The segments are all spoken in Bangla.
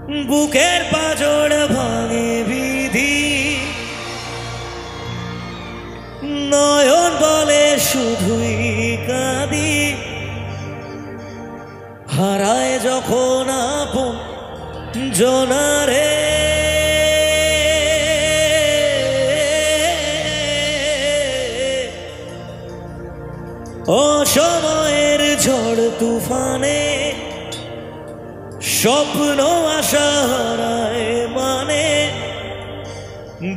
বুকের পাঁজর ভাঙে বিধি, নয়ন বলে শুধুই কাঁদি। হারায় যখন আপন জনারে, অসময়ের ঝড় তুফানে স্বপ্ন আশা হারায় মানে।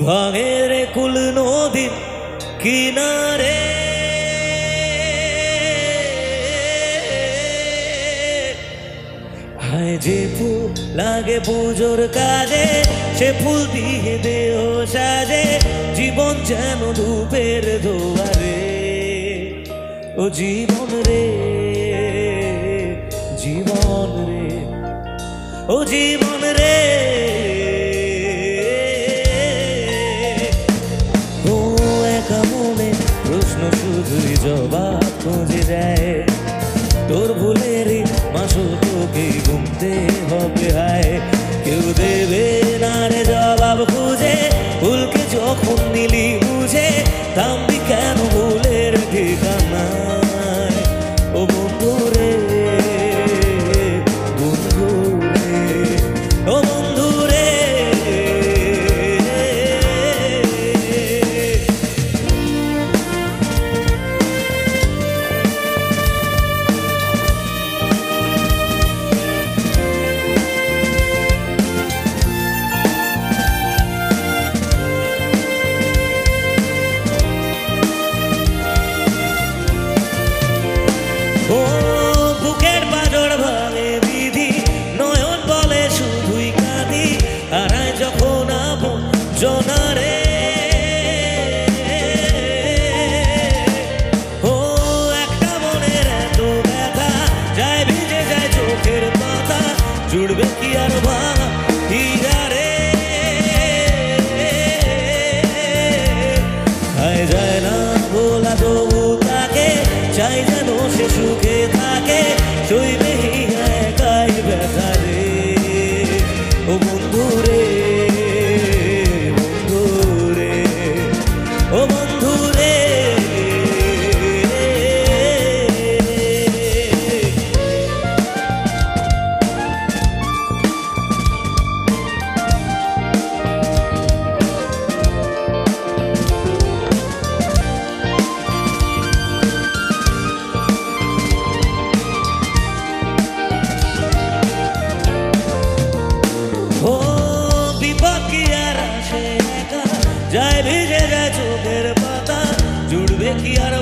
ভাঙের কুল নদীর কিনারে, হায় যে ফুল লাগে পুজোর কাজে, সে ফুল দিয়ে দেহ সাজে। জীবন যেন ধূপের দুয়ারে, ও জীবন রে জীবন রে, ও জীবন রে। ও একা মনে প্রশ্ন শুধুই জবাব খুঁজে যায়। তোর ভুলের মাসুল তোকে গুনতে হবে হায়। কেউ দেবে না রে জবাব খুঁজে, ভুলকে যখন নিলি বুঝে। থামবি কেন ভুলের ঠিকানায়, ও বন্ধু রে বন্ধু রে, ও বন্ধু রে। ও বুকের পাঁজর ভাঙে বিধি, নয়ন বলে শুধুই কাঁদি। হারায় যখন আপন জনারে, ও একটা মনের এত ব্যথা, যায় ভিজে যায় চোখের পাতা। জুড়বে কি আর ভাঙা হীরারে, হায় যায় না ভোলা তবু তাকে, চাই যেন সে সুখে থাকে। সইবে একাই ব্যথা রে, ও বন্ধু রে বন্ধু রে, ও বন্ধু রে। ও বিপদ কি আর আসে একা, যায় ভিজে যায় চোখের পাতা। জুড়বে কি আর